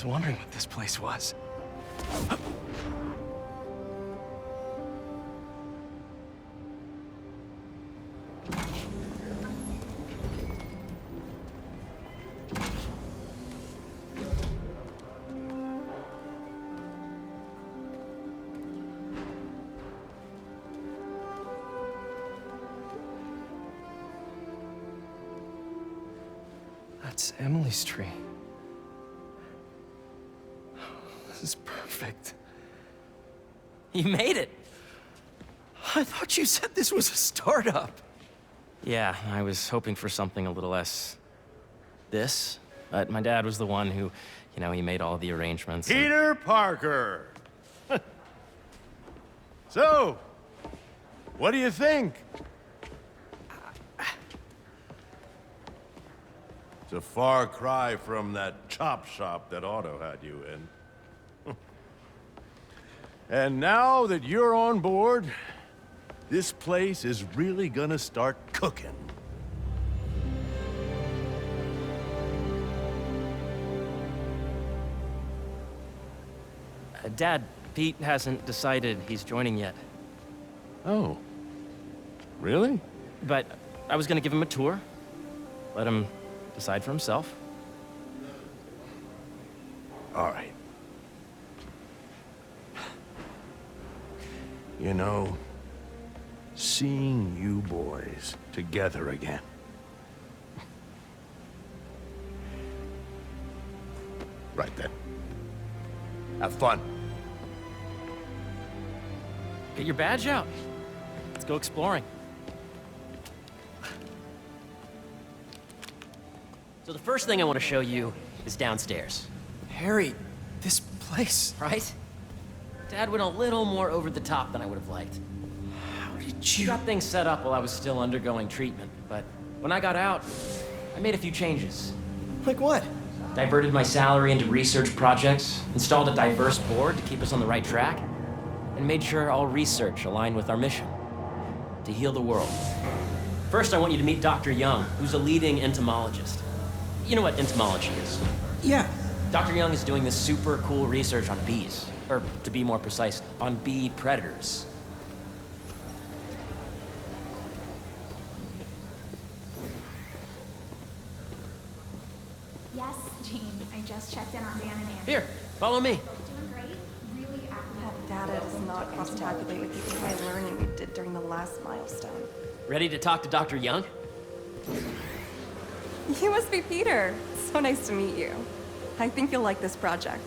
was wondering what this place was. That's Emily's tree. This is perfect. You made it! I thought you said this was a startup. Yeah, I was hoping for something a little less... this. But my dad was the one who, he made all the arrangements. Peter Parker! So, what do you think? It's a far cry from that chop shop that Otto had you in. And now that you're on board, this place is really gonna start cooking. Dad, Pete hasn't decided he's joining yet. Oh. Really? But I was gonna give him a tour. Let him decide for himself. All right. You know, seeing you boys together again. Right then. Have fun. Get your badge out. Let's go exploring. So the first thing I want to show you is downstairs. Harry, this place... Right? Dad went a little more over the top than I would have liked. How did He you... got things set up while I was still undergoing treatment, but when I got out, I made a few changes. Like what? Diverted my salary into research projects, installed a diverse board to keep us on the right track, and made sure all research aligned with our mission, to heal the world. First, I want you to meet Dr. Young, who's a leading entomologist. You know what entomology is? Yeah. Dr. Young is doing this super cool research on bees, or to be more precise, on bee predators. Yes, Jean. I just checked in on Dan and Andy. Here, follow me. Doing great. Really active. Data does not cross-tabulate with the AI learning we did during the last milestone. Ready to talk to Dr. Young? You must be Peter. So nice to meet you. I think you'll like this project.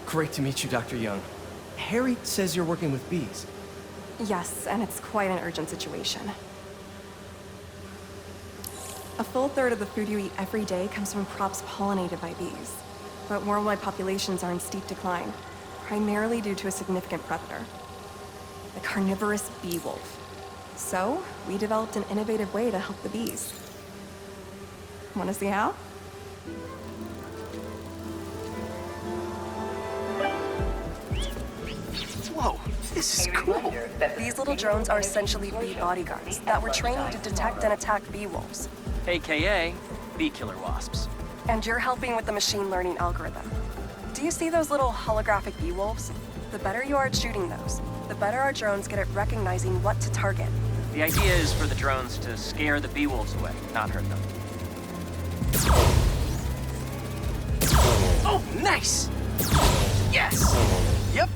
Great to meet you, Dr. Young. Harry says you're working with bees. Yes, and it's quite an urgent situation. A full third of the food you eat every day comes from crops pollinated by bees. But worldwide populations are in steep decline, primarily due to a significant predator, the carnivorous beewolf. So, we developed an innovative way to help the bees. Want to see how? Whoa, this is cool. These little drones are essentially bee bodyguards that were trained to detect and attack beewolves. AKA bee killer wasps. And you're helping with the machine learning algorithm. Do you see those little holographic beewolves? The better you are at shooting those, the better our drones get at recognizing what to target. The idea is for the drones to scare the beewolves away, not hurt them. Oh, nice! Yes! Yep.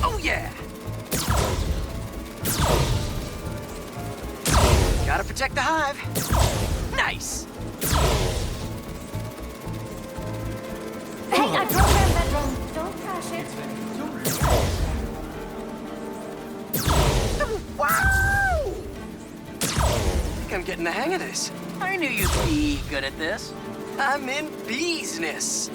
Oh, yeah! Gotta protect the hive. Nice! Hey, I programmed that drone. Don't crash it. Wow! I think I'm getting the hang of this. I knew you'd be good at this. I'm in business.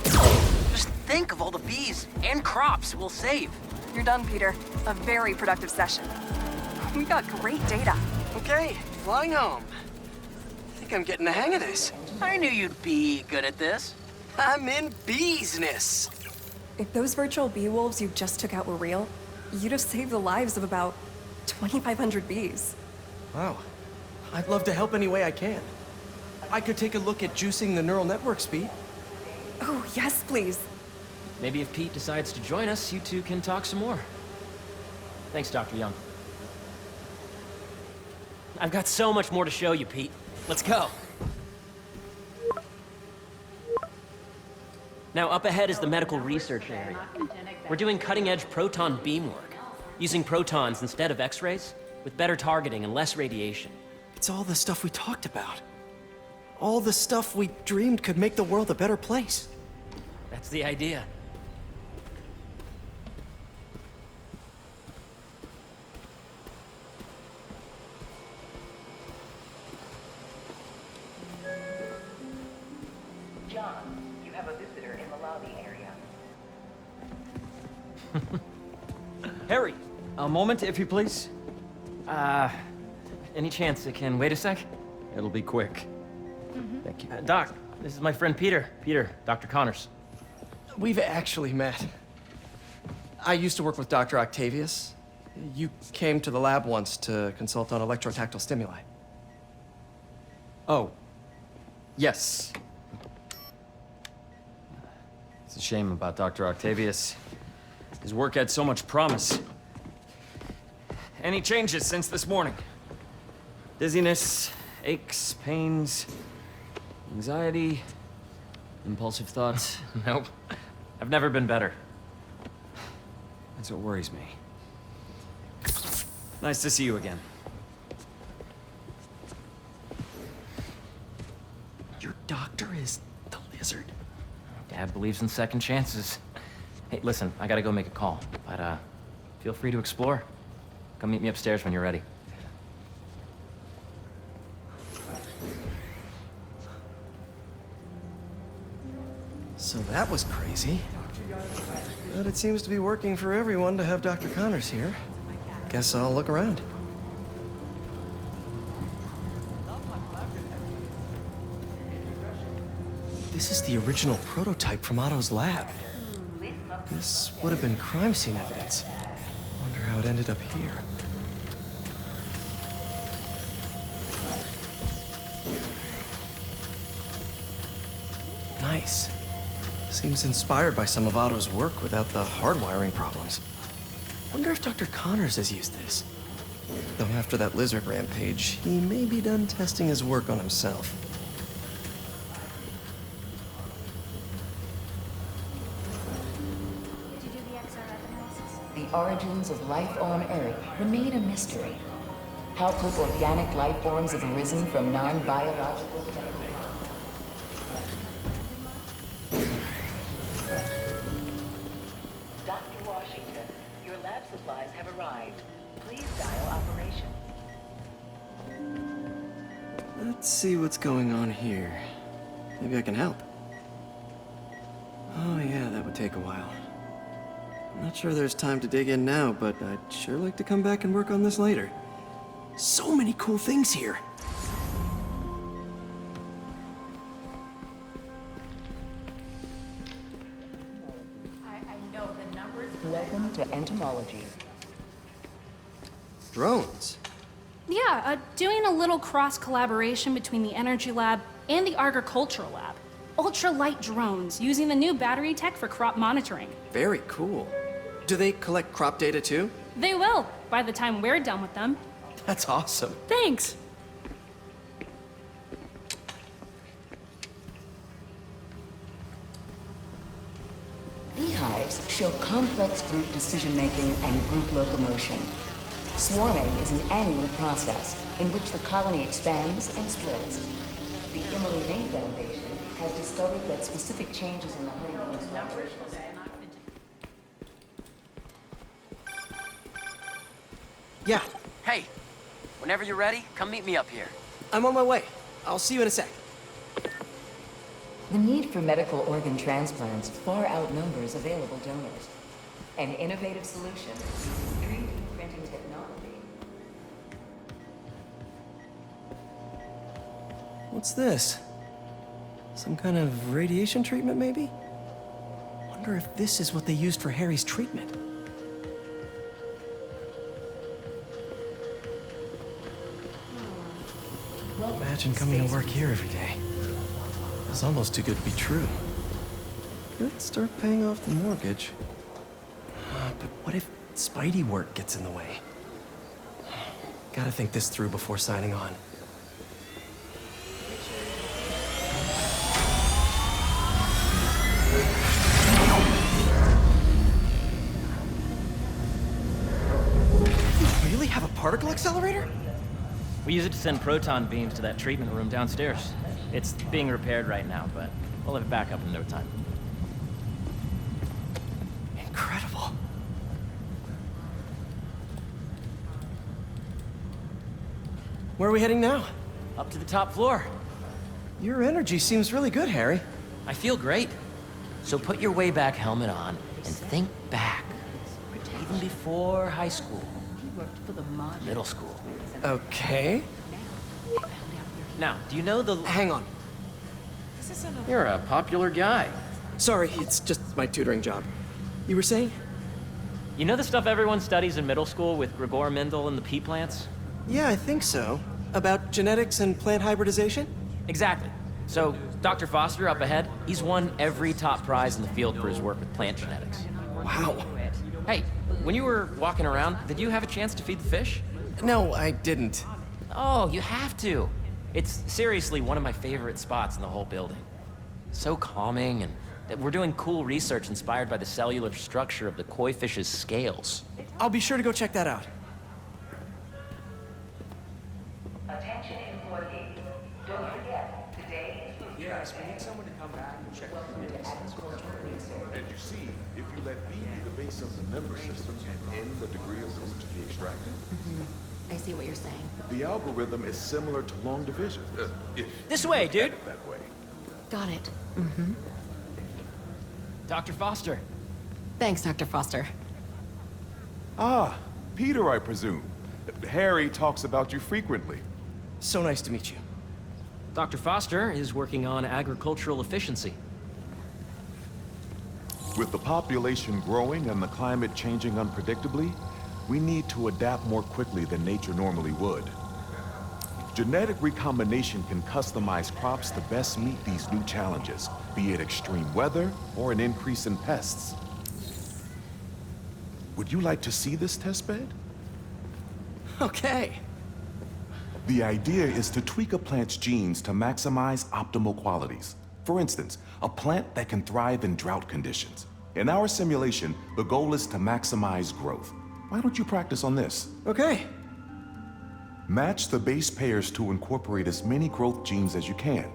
Just think of all the bees and crops we'll save. You're done, Peter. A very productive session. We got great data. Okay, flying home. I think I'm getting the hang of this. I knew you'd be good at this. I'm in business. If those virtual beewolves you just took out were real, you'd have saved the lives of about 2,500 bees. Wow. I'd love to help any way I can. I could take a look at juicing the neural network speed. Oh, yes, please. Maybe if Pete decides to join us, you two can talk some more. Thanks, Dr. Young. I've got so much more to show you, Pete. Let's go. Now, up ahead is the medical research area. We're doing cutting-edge proton beam work, using protons instead of X-rays, with better targeting and less radiation. It's all the stuff we talked about. All the stuff we dreamed could make the world a better place. That's the idea. John, you have a visitor in the lobby area. Harry! A moment, if you please. Any chance it can wait a sec? It'll be quick. Thank you. Doc, this is my friend Peter. Peter, Dr. Connors. We've actually met. I used to work with Dr. Octavius. You came to the lab once to consult on electrotactile stimuli. Oh. Yes. It's a shame about Dr. Octavius. His work had so much promise. Any changes since this morning? Dizziness, aches, pains, anxiety, impulsive thoughts. Nope. I've never been better. That's what worries me. Nice to see you again. Your doctor is the lizard. Dad believes in second chances. Hey, listen, I gotta go make a call, but feel free to explore. Come meet me upstairs when you're ready. So that was crazy. But it seems to be working for everyone to have Dr. Connors here. Guess I'll look around. This is the original prototype from Otto's lab. This would have been crime scene evidence. Wonder how it ended up here. Nice. Seems inspired by some of Otto's work without the hardwiring problems. Wonder if Dr. Connors has used this. Though after that lizard rampage, he may be done testing his work on himself. Did you do the XRF analysis? The origins of life on Earth remain a mystery. How could organic life forms have arisen from non-biological chemicals? Dr. Washington, your lab supplies have arrived. Please dial operation. Let's see what's going on here. Maybe I can help. Oh yeah, that would take a while. I'm not sure there's time to dig in now, but I'd sure like to come back and work on this later. So many cool things here. I know the numbers. Welcome to entomology. Drones. Yeah, doing a little cross-collaboration between the Energy Lab and the Agricultural Lab. Ultralight drones, using the new battery tech for crop monitoring. Very cool. Do they collect crop data too? They will, by the time we're done with them. That's awesome. Thanks! Beehives show complex group decision-making and group locomotion. Swarming is an annual process in which the colony expands and spreads. The Emily May Foundation has discovered that specific changes in the honeycomb's vibrational Yeah, Hey, whenever you're ready, come meet me up here. I'm on my way. I'll see you in a sec. The need for medical organ transplants far outnumbers available donors. An innovative solution, 3D printing technology. What's this? Some kind of radiation treatment, maybe? Wonder if this is what they used for Harry's treatment. Imagine coming to work here every day. It's almost too good to be true. Could start paying off the mortgage. But what if Spidey work gets in the way? Gotta think this through before signing on. You really have a particle accelerator? We use it to send proton beams to that treatment room downstairs. It's being repaired right now, but we'll have it back up in no time. Incredible. Where are we heading now? Up to the top floor. Your energy seems really good, Harry. I feel great. So put your way back helmet on and think back. Even before high school. Middle school. Okay. Now, do you know the... Hang on. You're a popular guy. Sorry, it's just my tutoring job. You were saying? You know the stuff everyone studies in middle school with Gregor Mendel and the pea plants? Yeah, I think so. About genetics and plant hybridization? Exactly. So, Dr. Foster up ahead, he's won every top prize in the field for his work with plant genetics. Wow. Hey, when you were walking around, did you have a chance to feed the fish? No, I didn't. Oh, you have to. It's seriously one of my favorite spots in the whole building. So calming, and we're doing cool research inspired by the cellular structure of the koi fish's scales. I'll be sure to go check that out. Attention employees. Don't forget, today is food Yes, we need someone to come back and check out the minutes. And you see, if you let B be the base of the member system and N the degree of root to be extracted, I see what you're saying. the algorithm is similar to long division. If This way, dude. that way. Got it. Dr. Foster. Thanks, Dr. Foster. Ah, Peter, I presume. Harry talks about you frequently. So nice to meet you. Dr. Foster is working on agricultural efficiency. With the population growing and the climate changing unpredictably, we need to adapt more quickly than nature normally would. Genetic recombination can customize crops to best meet these new challenges, be it extreme weather or an increase in pests. Would you like to see this testbed? Okay. The idea is to tweak a plant's genes to maximize optimal qualities. For instance, a plant that can thrive in drought conditions. In our simulation, the goal is to maximize growth. Why don't you practice on this? Okay. Match the base pairs to incorporate as many growth genes as you can.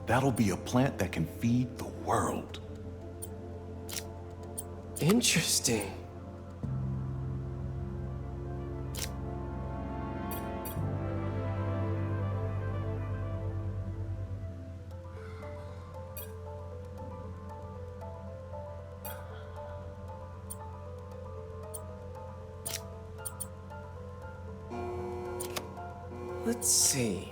That'll be a plant that can feed the world. Interesting. Let's see.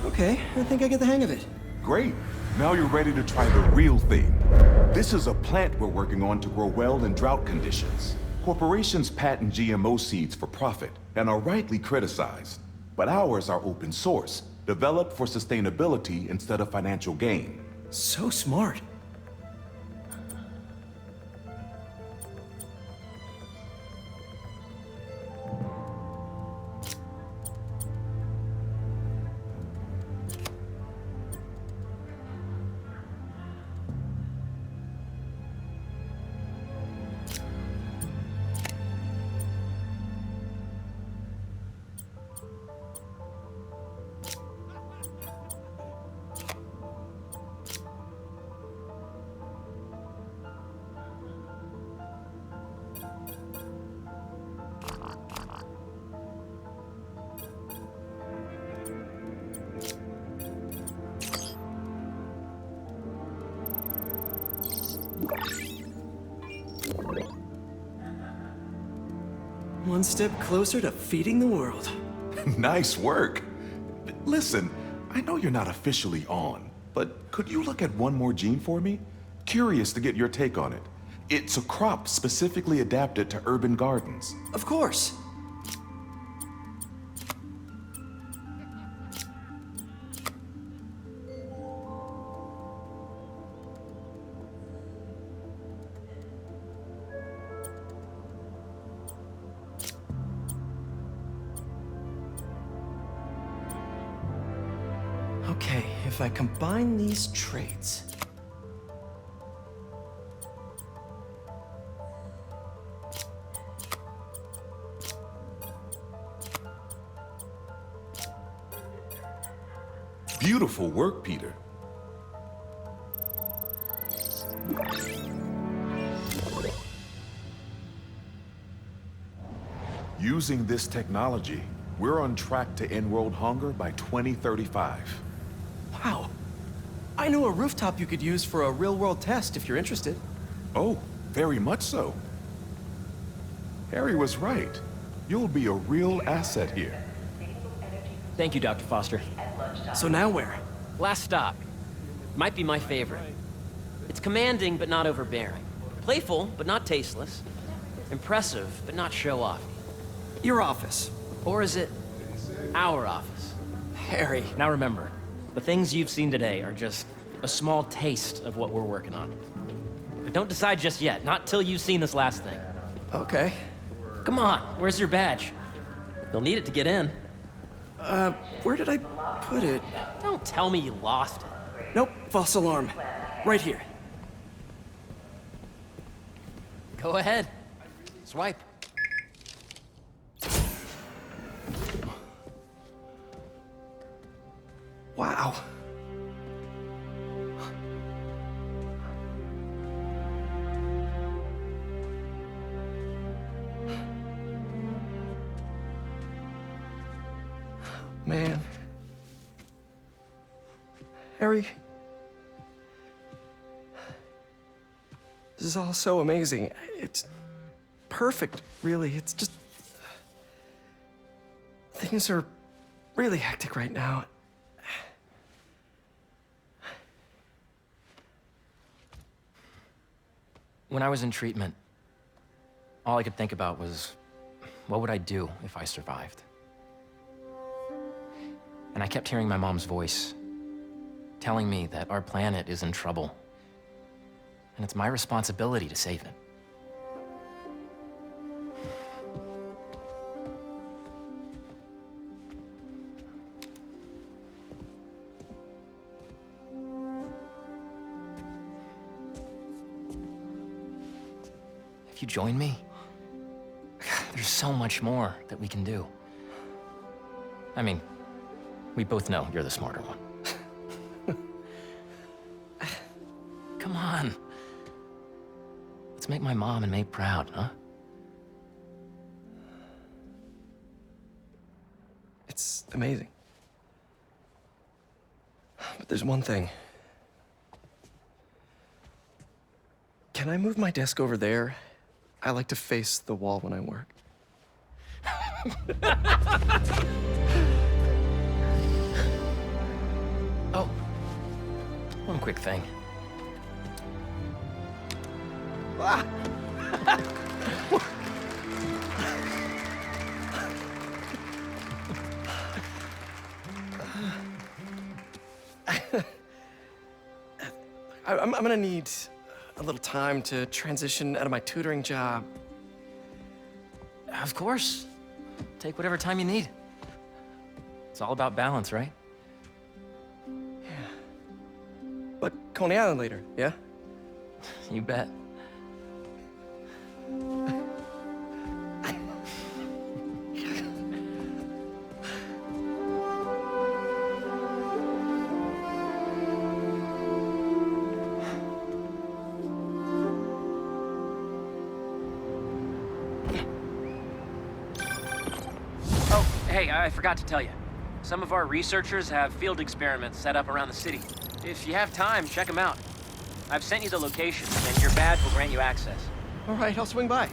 Okay, I think I get the hang of it. Great. Now you're ready to try the real thing. This is a plant we're working on to grow well in drought conditions. Corporations patent GMO seeds for profit and are rightly criticized. But ours are open source, developed for sustainability instead of financial gain. So smart. One step closer to feeding the world. Nice work. Listen, I know you're not officially on, But could you look at one more gene for me? Curious to get your take on it. It's a crop specifically adapted to urban gardens. Of course. Okay, if I combine these traits... Beautiful work, Peter. Using this technology, we're on track to end world hunger by 2035. Wow. I know a rooftop you could use for a real-world test if you're interested. Oh, very much so. Harry was right. You'll be a real asset here. Thank you, Dr. Foster. So now where? Last stop. Might be my favorite. It's commanding, but not overbearing. Playful, but not tasteless. Impressive, but not show-off. Your office. Or is it our office? Harry. Now remember, the things you've seen today are just a small taste of what we're working on. But don't decide just yet, not till you've seen this last thing. Okay. Come on, where's your badge? You'll need it to get in. Where did I put it? Don't tell me you lost it. Nope, false alarm. Right here. Go ahead. Swipe. Wow. Man. Harry. This is all so amazing. It's perfect, really. It's just... Things are really hectic right now. When I was in treatment, all I could think about was, what would I do if I survived? And I kept hearing my mom's voice, telling me that our planet is in trouble, and it's my responsibility to save it. If you join me, there's so much more that we can do. I mean, we both know you're the smarter one. Come on. Let's make my mom and May proud, huh? It's amazing. But there's one thing. Can I move my desk over there? I like to face the wall when I work. Oh, one quick thing. Ah! I'm gonna need a little time to transition out of my tutoring job. Of course. Take whatever time you need. It's all about balance, right? But Coney Island later, yeah? You bet. Hey, I forgot to tell you. Some of our researchers have field experiments set up around the city. If you have time, check them out. I've sent you the locations, and your badge will grant you access. All right, I'll swing by.